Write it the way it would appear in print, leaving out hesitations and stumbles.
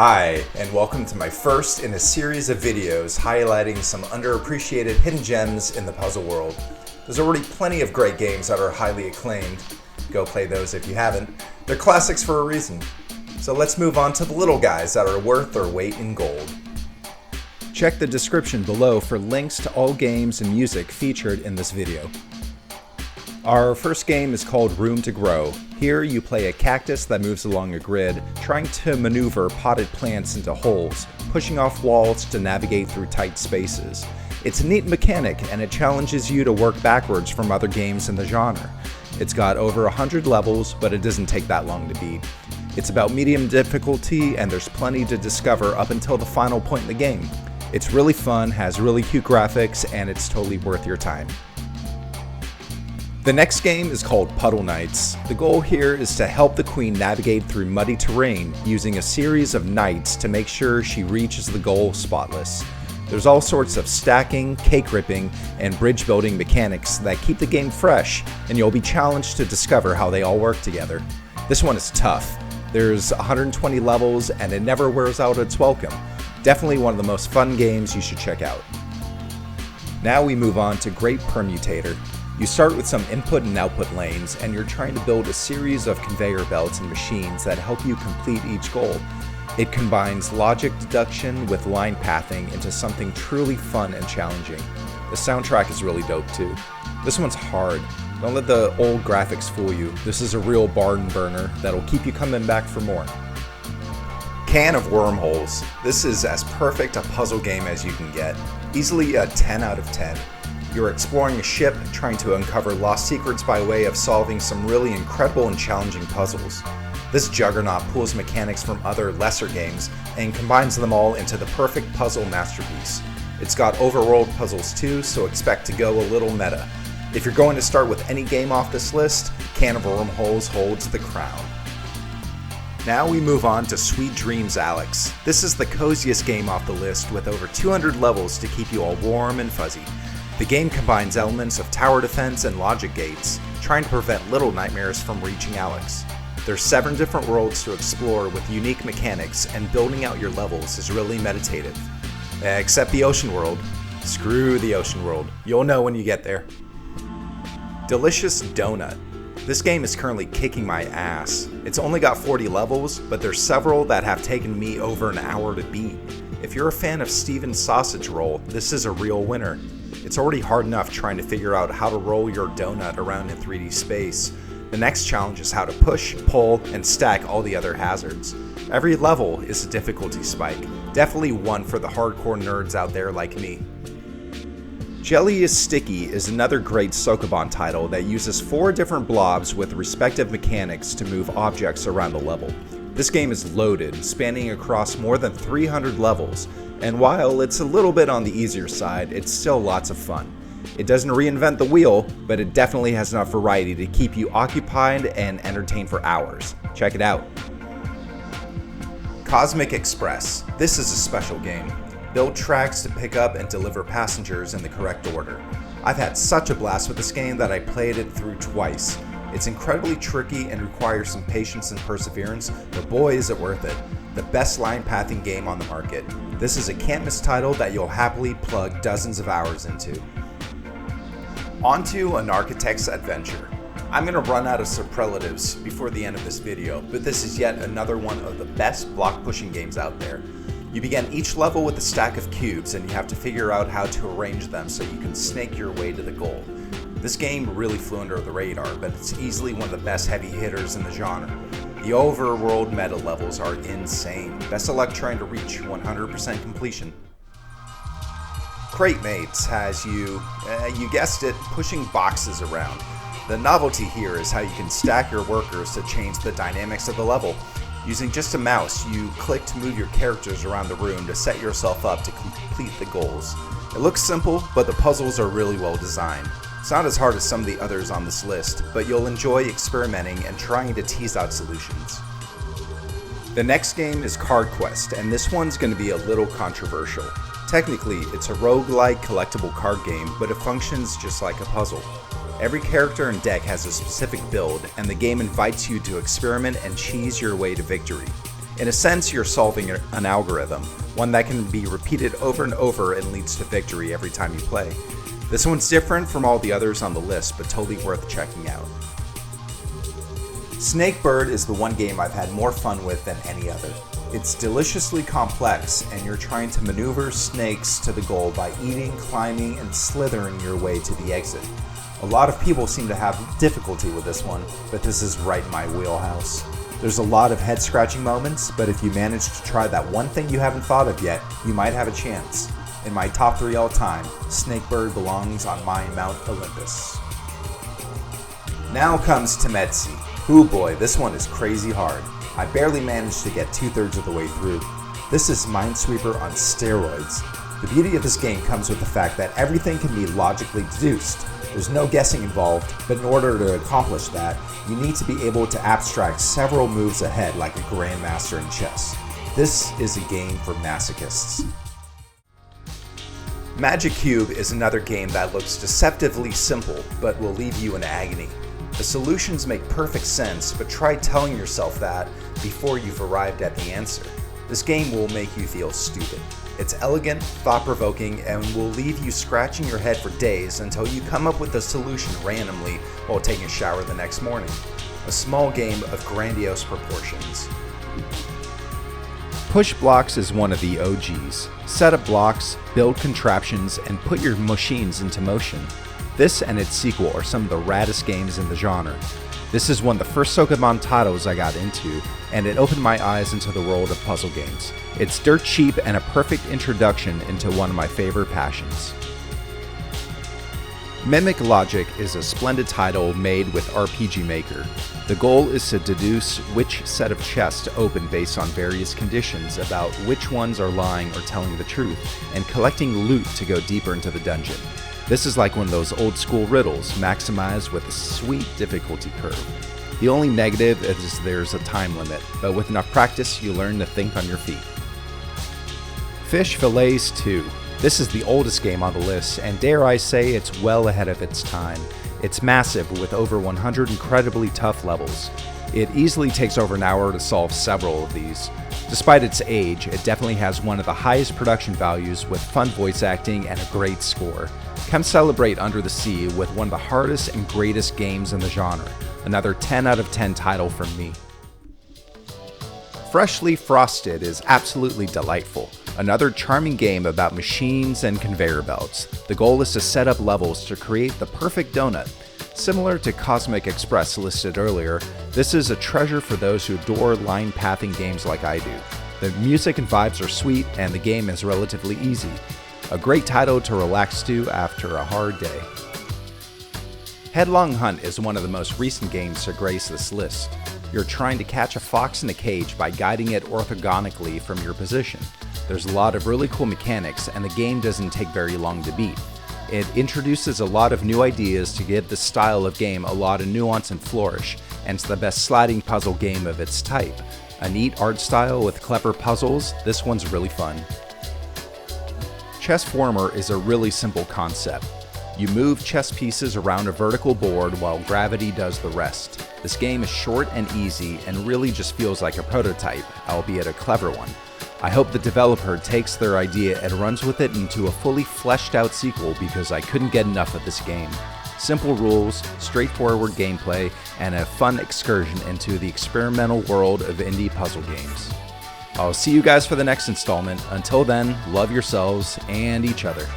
Hi, and welcome to my first in a series of videos highlighting some underappreciated hidden gems in the puzzle world. There's already plenty of great games that are highly acclaimed. Go play those if you haven't. They're classics for a reason. So let's move on to the little guys that are worth their weight in gold. Check the description below for links to all games and music featured in this video. Our first game is called Room to Grow. Here you play a cactus that moves along a grid, trying to maneuver potted plants into holes, pushing off walls to navigate through tight spaces. It's a neat mechanic and it challenges you to work backwards from other games in the genre. It's got over 100 levels, but it doesn't take that long to beat. It's about medium difficulty and there's plenty to discover up until the final point in the game. It's really fun, has really cute graphics, and it's totally worth your time. The next game is called Puddle Knights. The goal here is to help the queen navigate through muddy terrain using a series of knights to make sure she reaches the goal spotless. There's all sorts of stacking, cake ripping, and bridge building mechanics that keep the game fresh, and you'll be challenged to discover how they all work together. This one is tough. There's 120 levels and it never wears out its welcome. Definitely one of the most fun games you should check out. Now we move on to Great Permutator. You start with some input and output lanes, and you're trying to build a series of conveyor belts and machines that help you complete each goal. It combines logic deduction with line pathing into something truly fun and challenging. The soundtrack is really dope too. This one's hard. Don't let the old graphics fool you. This is a real barn burner that'll keep you coming back for more. Can of Wormholes. This is as perfect a puzzle game as you can get. Easily a 10 out of 10. You're exploring a ship, trying to uncover lost secrets by way of solving some really incredible and challenging puzzles. This juggernaut pulls mechanics from other lesser games and combines them all into the perfect puzzle masterpiece. It's got overworld puzzles too, so expect to go a little meta. If you're going to start with any game off this list, Can of Wormholes holds the crown. Now we move on to Sweet Dreams Alex. This is the coziest game off the list with over 200 levels to keep you all warm and fuzzy. The game combines elements of tower defense and logic gates, trying to prevent little nightmares from reaching Alex. There's 7 different worlds to explore with unique mechanics, and building out your levels is really meditative. Except the ocean world. Screw the ocean world. You'll know when you get there. Delicious Donut. This game is currently kicking my ass. It's only got 40 levels, but there's several that have taken me over an hour to beat. If you're a fan of Steven's sausage roll, this is a real winner. It's already hard enough trying to figure out how to roll your donut around in 3D space. The next challenge is how to push, pull, and stack all the other hazards. Every level is a difficulty spike. Definitely one for the hardcore nerds out there like me. Jelly is Sticky is another great Sokoban title that uses 4 different blobs with respective mechanics to move objects around the level. This game is loaded, spanning across more than 300 levels, and while it's a little bit on the easier side, it's still lots of fun. It doesn't reinvent the wheel, but it definitely has enough variety to keep you occupied and entertained for hours. Check it out. Cosmic Express. This is a special game. Build tracks to pick up and deliver passengers in the correct order. I've had such a blast with this game that I played it through twice. It's incredibly tricky and requires some patience and perseverance, but boy is it worth it. The best line pathing game on the market. This is a can't miss title that you'll happily plug dozens of hours into. On to An Architect's Adventure. I'm going to run out of superlatives before the end of this video, but this is yet another one of the best block pushing games out there. You begin each level with a stack of cubes and you have to figure out how to arrange them so you can snake your way to the goal. This game really flew under the radar, but it's easily one of the best heavy hitters in the genre. The overworld meta levels are insane. Best of luck trying to reach 100% completion. Crate Mates has you guessed it, pushing boxes around. The novelty here is how you can stack your workers to change the dynamics of the level. Using just a mouse, you click to move your characters around the room to set yourself up to complete the goals. It looks simple, but the puzzles are really well designed. It's not as hard as some of the others on this list, but you'll enjoy experimenting and trying to tease out solutions. The next game is Card Quest, and this one's going to be a little controversial. Technically, it's a roguelike collectible card game, but it functions just like a puzzle. Every character and deck has a specific build, and the game invites you to experiment and cheese your way to victory. In a sense, you're solving an algorithm, one that can be repeated over and over and leads to victory every time you play. This one's different from all the others on the list, but totally worth checking out. Snakebird is the one game I've had more fun with than any other. It's deliciously complex, and you're trying to maneuver snakes to the goal by eating, climbing, and slithering your way to the exit. A lot of people seem to have difficulty with this one, but this is right in my wheelhouse. There's a lot of head-scratching moments, but if you manage to try that one thing you haven't thought of yet, you might have a chance. In my top 3 all time, Snakebird belongs on my Mount Olympus. Now comes Tametsi. Ooh boy, this one is crazy hard. I barely managed to get 2/3 of the way through. This is Minesweeper on steroids. The beauty of this game comes with the fact that everything can be logically deduced. There's no guessing involved, but in order to accomplish that, you need to be able to abstract several moves ahead like a grandmaster in chess. This is a game for masochists. Magicube is another game that looks deceptively simple, but will leave you in agony. The solutions make perfect sense, but try telling yourself that before you've arrived at the answer. This game will make you feel stupid. It's elegant, thought-provoking, and will leave you scratching your head for days until you come up with a solution randomly while taking a shower the next morning. A small game of grandiose proportions. Pushblox is one of the OGs. Set up blocks, build contraptions, and put your machines into motion. This and its sequel are some of the raddest games in the genre. This is one of the first Sokomon titles I got into, and it opened my eyes into the world of puzzle games. It's dirt cheap and a perfect introduction into one of my favorite passions. Mimic Logic is a splendid title made with RPG Maker. The goal is to deduce which set of chests to open based on various conditions about which ones are lying or telling the truth, and collecting loot to go deeper into the dungeon. This is like one of those old school riddles, maximized with a sweet difficulty curve. The only negative is there's a time limit, but with enough practice, you learn to think on your feet. Fillets 2. This is the oldest game on the list, and dare I say it's well ahead of its time. It's massive with over 100 incredibly tough levels. It easily takes over an hour to solve several of these. Despite its age, it definitely has one of the highest production values with fun voice acting and a great score. Come celebrate Under the Sea with one of the hardest and greatest games in the genre. Another 10 out of 10 title from me. Freshly Frosted is absolutely delightful. Another charming game about machines and conveyor belts. The goal is to set up levels to create the perfect donut. Similar to Cosmic Express listed earlier, this is a treasure for those who adore line pathing games like I do. The music and vibes are sweet, and the game is relatively easy. A great title to relax to after a hard day. Headlong Hunt is one of the most recent games to grace this list. You're trying to catch a fox in a cage by guiding it orthogonically from your position. There's a lot of really cool mechanics, and the game doesn't take very long to beat. It introduces a lot of new ideas to give this style of game a lot of nuance and flourish, and it's the best sliding puzzle game of its type. A neat art style with clever puzzles, this one's really fun. Chessformer is a really simple concept. You move chess pieces around a vertical board while gravity does the rest. This game is short and easy and really just feels like a prototype, albeit a clever one. I hope the developer takes their idea and runs with it into a fully fleshed out sequel because I couldn't get enough of this game. Simple rules, straightforward gameplay, and a fun excursion into the experimental world of indie puzzle games. I'll see you guys for the next installment. Until then, love yourselves and each other.